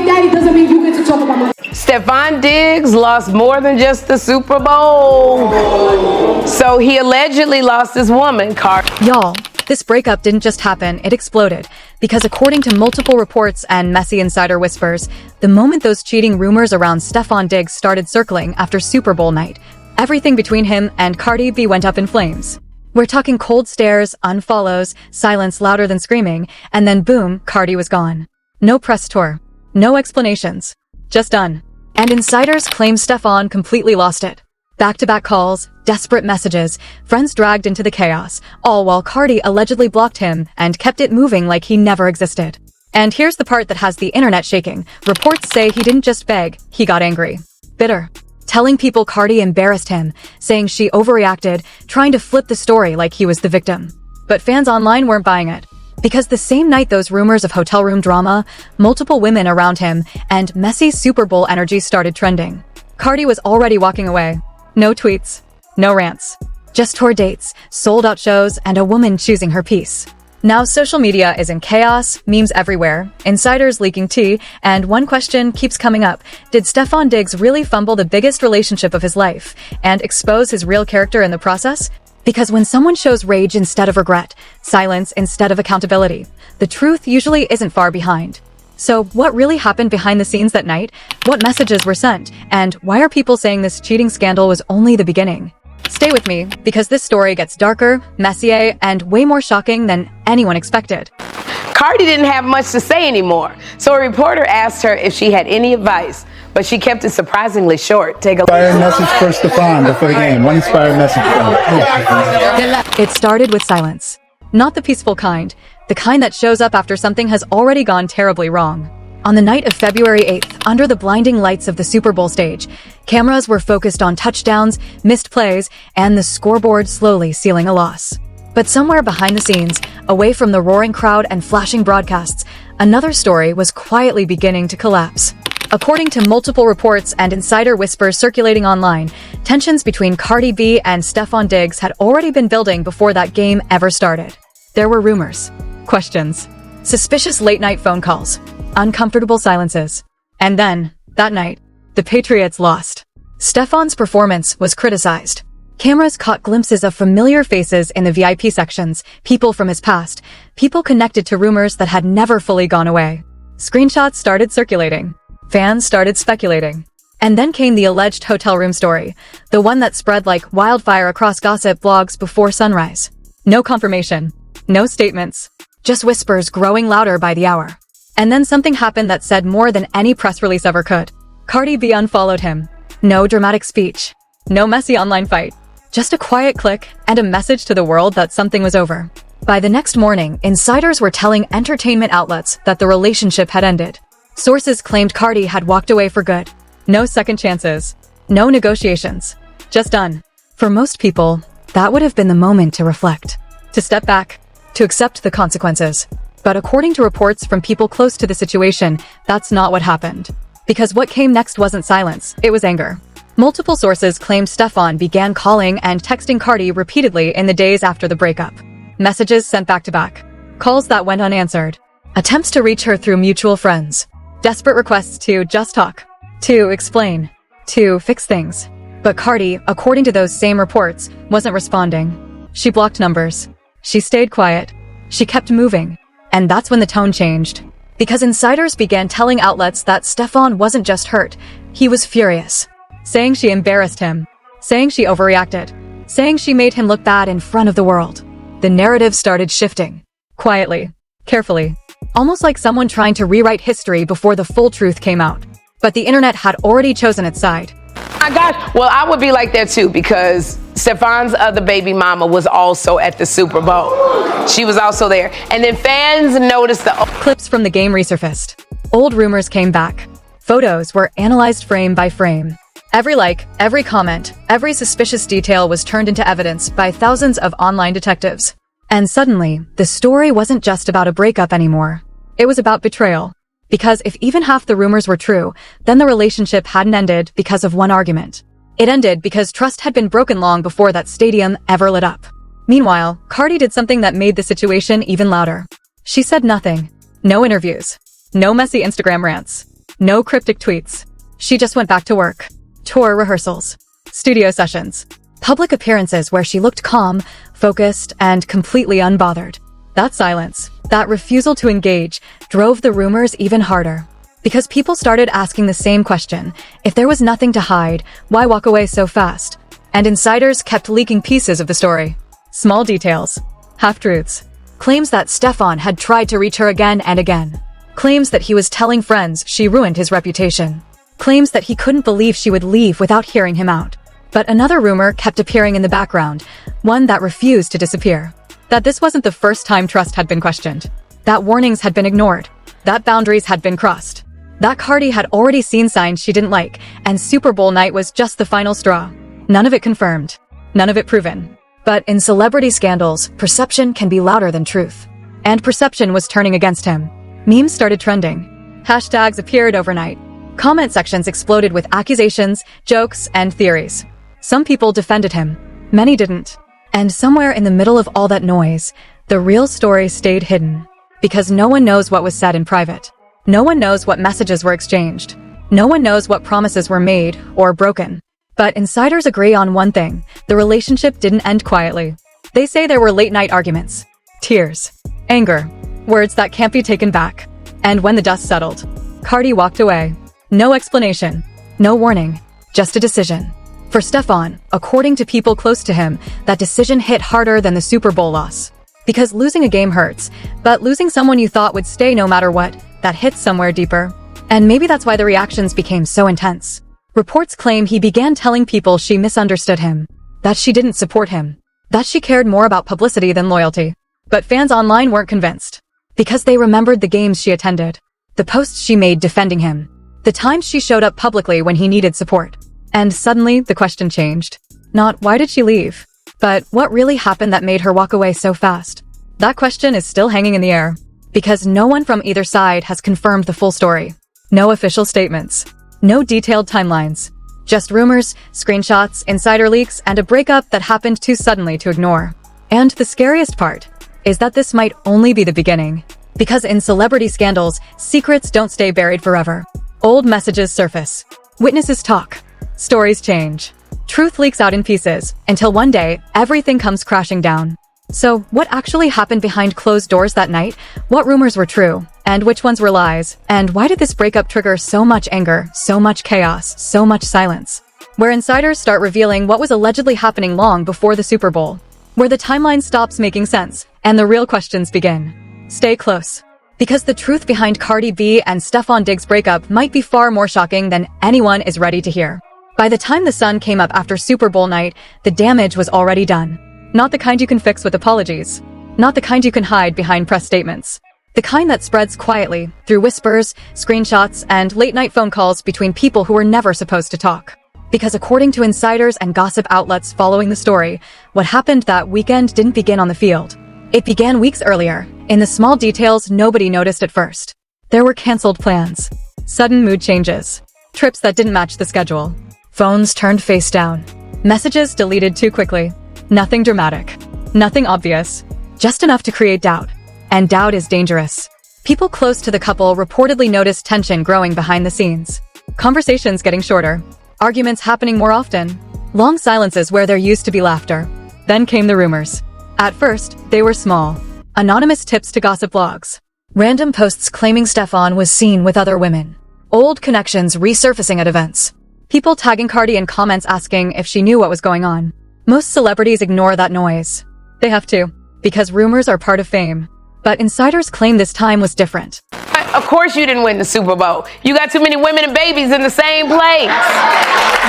baby daddy doesn't mean you get to talk about my... Stefon Diggs lost more than just the Super Bowl. So he allegedly lost his woman, Cardi. Y'all, this breakup didn't just happen, it exploded. Because according to multiple reports and messy insider whispers, the moment those cheating rumors around Stefon Diggs started circling after Super Bowl night, everything between him and Cardi B went up in flames. We're talking cold stares, unfollows, silence louder than screaming, and then boom, Cardi was gone. No press tour. No explanations. Just done. And insiders claim Stefon completely lost it. Back-to-back calls, desperate messages, friends dragged into the chaos, all while Cardi allegedly blocked him and kept it moving like he never existed. And here's the part that has the internet shaking. Reports say he didn't just beg, he got angry. Bitter. Telling people Cardi embarrassed him, saying she overreacted, trying to flip the story like he was the victim. But fans online weren't buying it. Because the same night those rumors of hotel room drama, multiple women around him, and messy Super Bowl energy started trending. Cardi was already walking away. No tweets, no rants. Just tour dates, sold-out shows, and a woman choosing her piece. Now social media is in chaos, memes everywhere, insiders leaking tea, and one question keeps coming up. Did Stefon Diggs really fumble the biggest relationship of his life and expose his real character in the process? Because when someone shows rage instead of regret, silence instead of accountability, the truth usually isn't far behind. So what really happened behind the scenes that night? What messages were sent? And why are people saying this cheating scandal was only the beginning? Stay with me, because this story gets darker, messier, and way more shocking than anyone expected. Cardi didn't have much to say anymore, so a reporter asked her if she had any advice, but she kept it surprisingly short. Take a Inspired message for Stefon before the game. One inspired message. It started with silence. Not the peaceful kind, the kind that shows up after something has already gone terribly wrong. On the night of February 8th, under the blinding lights of the Super Bowl stage, cameras were focused on touchdowns, missed plays, and the scoreboard slowly sealing a loss. But somewhere behind the scenes, away from the roaring crowd and flashing broadcasts, another story was quietly beginning to collapse. According to multiple reports and insider whispers circulating online, tensions between Cardi B and Stefon Diggs had already been building before that game ever started. There were rumors, questions, suspicious late-night phone calls, uncomfortable silences. And then, that night, the Patriots lost. Stefon's performance was criticized. Cameras caught glimpses of familiar faces in the VIP sections, people from his past, people connected to rumors that had never fully gone away. Screenshots started circulating. Fans started speculating. And then came the alleged hotel room story, the one that spread like wildfire across gossip blogs before sunrise. No confirmation, no statements, just whispers growing louder by the hour. And then something happened that said more than any press release ever could. Cardi B unfollowed him. No dramatic speech. No messy online fight. Just a quiet click and a message to the world that something was over. By the next morning, insiders were telling entertainment outlets that the relationship had ended. Sources claimed Cardi had walked away for good. No second chances. No negotiations. Just done. For most people, that would have been the moment to reflect. To step back. To accept the consequences. But according to reports from people close to the situation, that's not what happened. Because what came next wasn't silence, it was anger. Multiple sources claimed Stefon began calling and texting Cardi repeatedly in the days after the breakup. Messages sent back to back. Calls that went unanswered. Attempts to reach her through mutual friends. Desperate requests to just talk. To explain. To fix things. But Cardi, according to those same reports, wasn't responding. She blocked numbers. She stayed quiet. She kept moving. And that's when the tone changed. Because insiders began telling outlets that Stefon wasn't just hurt, he was furious. Saying she embarrassed him. Saying she overreacted. Saying she made him look bad in front of the world. The narrative started shifting. Quietly. Carefully. Almost like someone trying to rewrite history before the full truth came out. But the internet had already chosen its side. My gosh, well, I would be like that too, because Stefon's other baby mama was also at the Super Bowl. She was also there. And then fans noticed the clips from the game resurfaced. Old rumors came back. Photos were analyzed frame by frame. Every like, every comment, every suspicious detail was turned into evidence by thousands of online detectives. And suddenly, the story wasn't just about a breakup anymore. It was about betrayal. Because if even half the rumors were true, then the relationship hadn't ended because of one argument. It ended because trust had been broken long before that stadium ever lit up. Meanwhile, Cardi did something that made the situation even louder. She said nothing. No interviews. No messy Instagram rants. No cryptic tweets. She just went back to work. Tour rehearsals. Studio sessions. Public appearances where she looked calm, focused, and completely unbothered. That silence, that refusal to engage, drove the rumors even harder. Because people started asking the same question. If there was nothing to hide, why walk away so fast? And insiders kept leaking pieces of the story. Small details. Half-truths. Claims that Stefon had tried to reach her again and again. Claims that he was telling friends she ruined his reputation. Claims that he couldn't believe she would leave without hearing him out. But another rumor kept appearing in the background, one that refused to disappear. That this wasn't the first time trust had been questioned. That warnings had been ignored. That boundaries had been crossed. That Cardi had already seen signs she didn't like, and Super Bowl night was just the final straw. None of it confirmed. None of it proven. But in celebrity scandals, perception can be louder than truth. And perception was turning against him. Memes started trending. Hashtags appeared overnight. Comment sections exploded with accusations, jokes, and theories. Some people defended him. Many didn't. And somewhere in the middle of all that noise, the real story stayed hidden. Because no one knows what was said in private. No one knows what messages were exchanged. No one knows what promises were made or broken. But insiders agree on one thing. The relationship didn't end quietly. They say there were late-night arguments. Tears. Anger. Words that can't be taken back. And when the dust settled, Cardi walked away. No explanation. No warning. Just a decision. For Stefon, according to people close to him, that decision hit harder than the Super Bowl loss. Because losing a game hurts, but losing someone you thought would stay no matter what, that hits somewhere deeper. And maybe that's why the reactions became so intense. Reports claim he began telling people she misunderstood him, that she didn't support him, that she cared more about publicity than loyalty. But fans online weren't convinced. Because they remembered the games she attended, the posts she made defending him, the times she showed up publicly when he needed support. And suddenly, the question changed. Not why did she leave, but what really happened that made her walk away so fast? That question is still hanging in the air. Because no one from either side has confirmed the full story. No official statements. No detailed timelines. Just rumors, screenshots, insider leaks, and a breakup that happened too suddenly to ignore. And the scariest part is that this might only be the beginning. Because in celebrity scandals, secrets don't stay buried forever. Old messages surface. Witnesses talk. Stories change. Truth leaks out in pieces, until one day, everything comes crashing down. So, what actually happened behind closed doors that night? What rumors were true? And which ones were lies? And why did this breakup trigger so much anger, so much chaos, so much silence? Where insiders start revealing what was allegedly happening long before the Super Bowl. Where the timeline stops making sense, and the real questions begin. Stay close. Because the truth behind Cardi B and Stefon Diggs' breakup might be far more shocking than anyone is ready to hear. By the time the sun came up after Super Bowl night, the damage was already done. Not the kind you can fix with apologies. Not the kind you can hide behind press statements. The kind that spreads quietly, through whispers, screenshots, and late-night phone calls between people who were never supposed to talk. Because according to insiders and gossip outlets following the story, what happened that weekend didn't begin on the field. It began weeks earlier, in the small details nobody noticed at first. There were canceled plans. Sudden mood changes. Trips that didn't match the schedule. Phones turned face down. Messages deleted too quickly. Nothing dramatic. Nothing obvious. Just enough to create doubt. And doubt is dangerous. People close to the couple reportedly noticed tension growing behind the scenes. Conversations getting shorter. Arguments happening more often. Long silences where there used to be laughter. Then came the rumors. At first, they were small. Anonymous tips to gossip blogs. Random posts claiming Stefon was seen with other women. Old connections resurfacing at events. People tagging Cardi in comments asking if she knew what was going on. Most celebrities ignore that noise. They have to, because rumors are part of fame. But insiders claim this time was different. Of course you didn't win the Super Bowl. You got too many women and babies in the same place.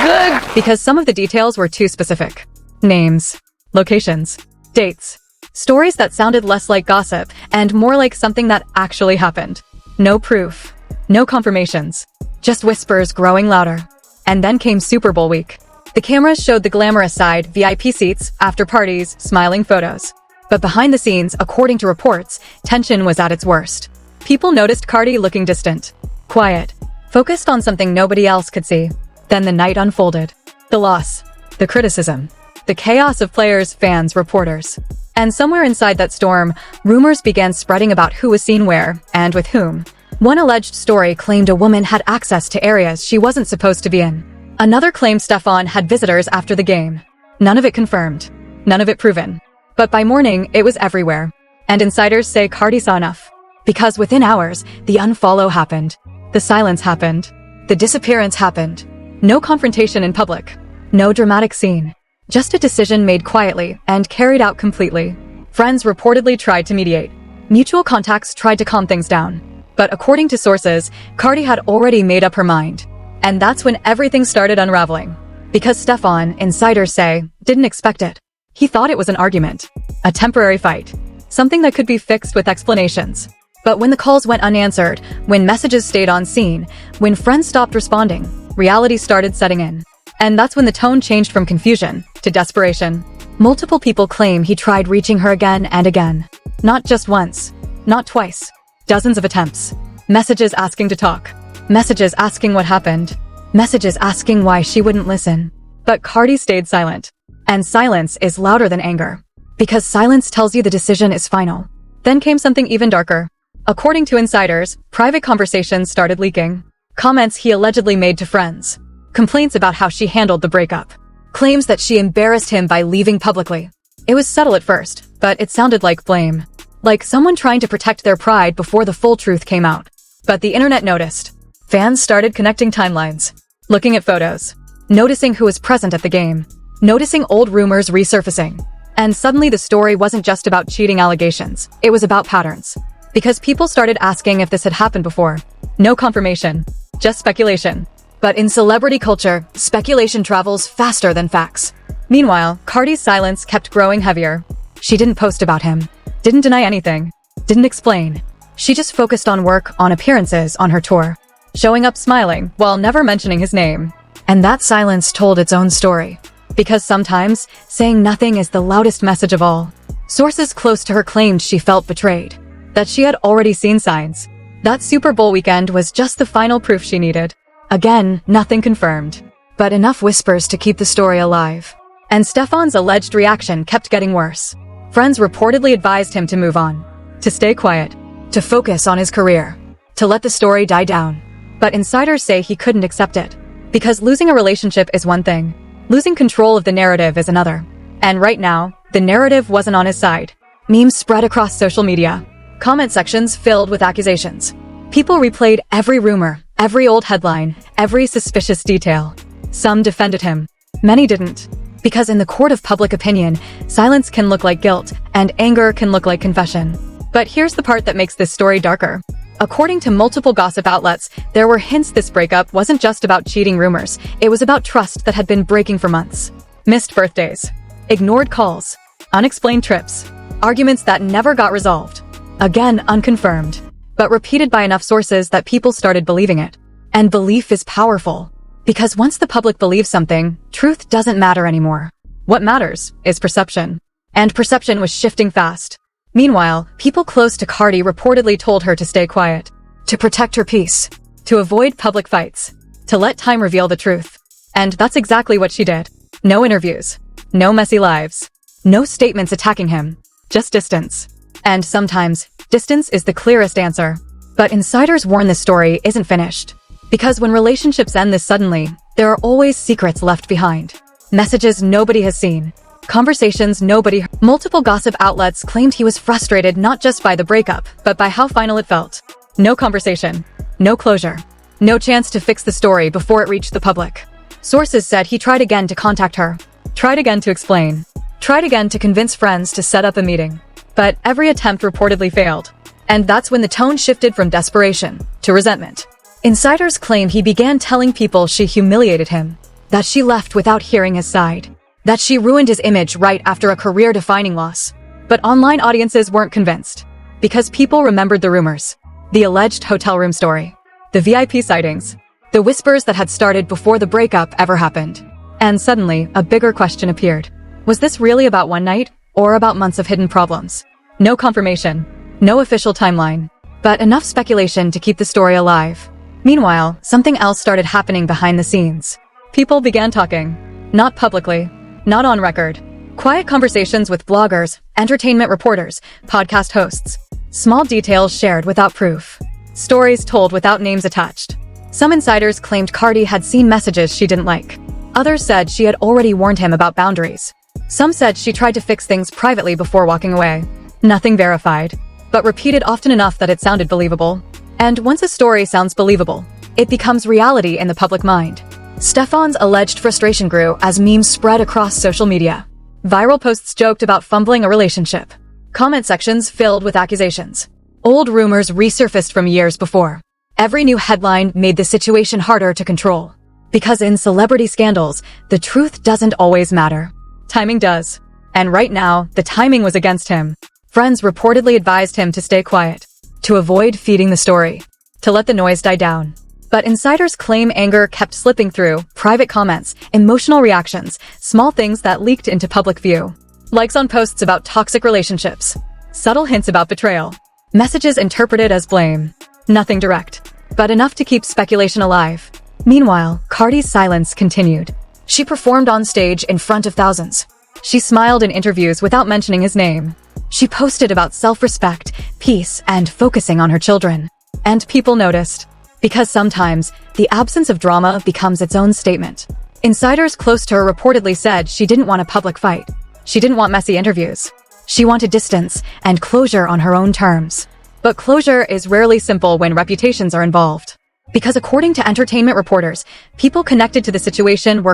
Good. Because some of the details were too specific. Names, locations, dates, stories that sounded less like gossip and more like something that actually happened. No proof, no confirmations, just whispers growing louder. And then came Super Bowl week. The cameras showed the glamorous side, VIP seats, after parties, smiling photos. But behind the scenes, according to reports, tension was at its worst. People noticed Cardi looking distant, quiet, focused on something nobody else could see. Then the night unfolded. The loss, the criticism, the chaos of players, fans, reporters. And somewhere inside that storm, rumors began spreading about who was seen where and with whom. One alleged story claimed a woman had access to areas she wasn't supposed to be in. Another claimed Stefon had visitors after the game. None of it confirmed. None of it proven. But by morning, it was everywhere. And insiders say Cardi saw enough. Because within hours, the unfollow happened. The silence happened. The disappearance happened. No confrontation in public. No dramatic scene. Just a decision made quietly and carried out completely. Friends reportedly tried to mediate. Mutual contacts tried to calm things down. But according to sources, Cardi had already made up her mind. And that's when everything started unraveling. Because Stefon, insiders say, didn't expect it. He thought it was an argument. A temporary fight. Something that could be fixed with explanations. But when the calls went unanswered, when messages stayed on scene, when friends stopped responding, reality started setting in. And that's when the tone changed from confusion to desperation. Multiple people claim he tried reaching her again and again. Not just once. Not twice. Dozens of attempts. Messages asking to talk. Messages asking what happened. Messages asking why she wouldn't listen. But Cardi stayed silent. And silence is louder than anger. Because silence tells you the decision is final. Then came something even darker. According to insiders, private conversations started leaking. Comments he allegedly made to friends. Complaints about how she handled the breakup. Claims that she embarrassed him by leaving publicly. It was subtle at first, but it sounded like blame. Like someone trying to protect their pride before the full truth came out. But the internet noticed. Fans started connecting timelines. Looking at photos. Noticing who was present at the game. Noticing old rumors resurfacing. And suddenly the story wasn't just about cheating allegations. It was about patterns. Because people started asking if this had happened before. No confirmation. Just speculation. But in celebrity culture, speculation travels faster than facts. Meanwhile, Cardi's silence kept growing heavier. She didn't post about him. Didn't deny anything. Didn't explain. She just focused on work, on appearances, on her tour. Showing up smiling, while never mentioning his name. And that silence told its own story. Because sometimes, saying nothing is the loudest message of all. Sources close to her claimed she felt betrayed. That she had already seen signs. That Super Bowl weekend was just the final proof she needed. Again, nothing confirmed. But enough whispers to keep the story alive. And Stefon's alleged reaction kept getting worse. Friends reportedly advised him to move on. To stay quiet. To focus on his career. To let the story die down. But insiders say he couldn't accept it. Because losing a relationship is one thing. Losing control of the narrative is another. And right now, the narrative wasn't on his side. Memes spread across social media. Comment sections filled with accusations. People replayed every rumor, every old headline, every suspicious detail. Some defended him. Many didn't. Because in the court of public opinion, silence can look like guilt, and anger can look like confession. But here's the part that makes this story darker. According to multiple gossip outlets, there were hints this breakup wasn't just about cheating rumors, it was about trust that had been breaking for months. Missed birthdays. Ignored calls. Unexplained trips. Arguments that never got resolved. Again, unconfirmed. But repeated by enough sources that people started believing it. And belief is powerful. Because once the public believes something, truth doesn't matter anymore. What matters is perception. And perception was shifting fast. Meanwhile, people close to Cardi reportedly told her to stay quiet, to protect her peace, to avoid public fights, to let time reveal the truth. And that's exactly what she did. No interviews, no messy lives, no statements attacking him, just distance. And sometimes, distance is the clearest answer. But insiders warn this story isn't finished. Because when relationships end this suddenly, there are always secrets left behind. Messages nobody has seen. Conversations nobody heard. Multiple gossip outlets claimed he was frustrated not just by the breakup, but by how final it felt. No conversation. No closure. No chance to fix the story before it reached the public. Sources said he tried again to contact her. Tried again to explain. Tried again to convince friends to set up a meeting. But every attempt reportedly failed. And that's when the tone shifted from desperation to resentment. Insiders claim he began telling people she humiliated him. That she left without hearing his side. That she ruined his image right after a career-defining loss. But online audiences weren't convinced. Because people remembered the rumors. The alleged hotel room story. The VIP sightings. The whispers that had started before the breakup ever happened. And suddenly, a bigger question appeared. Was this really about one night, or about months of hidden problems? No confirmation. No official timeline. But enough speculation to keep the story alive. Meanwhile, something else started happening behind the scenes. People began talking. Not publicly. Not on record. Quiet conversations with bloggers, entertainment reporters, podcast hosts. Small details shared without proof. Stories told without names attached. Some insiders claimed Cardi had seen messages she didn't like. Others said she had already warned him about boundaries. Some said she tried to fix things privately before walking away. Nothing verified, but repeated often enough that it sounded believable. And once a story sounds believable, it becomes reality in the public mind. Stefon's alleged frustration grew as memes spread across social media. Viral posts joked about fumbling a relationship. Comment sections filled with accusations. Old rumors resurfaced from years before. Every new headline made the situation harder to control. Because in celebrity scandals, the truth doesn't always matter. Timing does. And right now, the timing was against him. Friends reportedly advised him to stay quiet, to avoid feeding the story, to let the noise die down. But insiders claim anger kept slipping through, private comments, emotional reactions, small things that leaked into public view. Likes on posts about toxic relationships, subtle hints about betrayal, messages interpreted as blame. Nothing direct, but enough to keep speculation alive. Meanwhile, Cardi's silence continued. She performed on stage in front of thousands. She smiled in interviews without mentioning his name. She posted about self-respect, peace, and focusing on her children. And people noticed. Because sometimes, the absence of drama becomes its own statement. Insiders close to her reportedly said she didn't want a public fight. She didn't want messy interviews. She wanted distance and closure on her own terms. But closure is rarely simple when reputations are involved. Because according to entertainment reporters, people connected to the situation were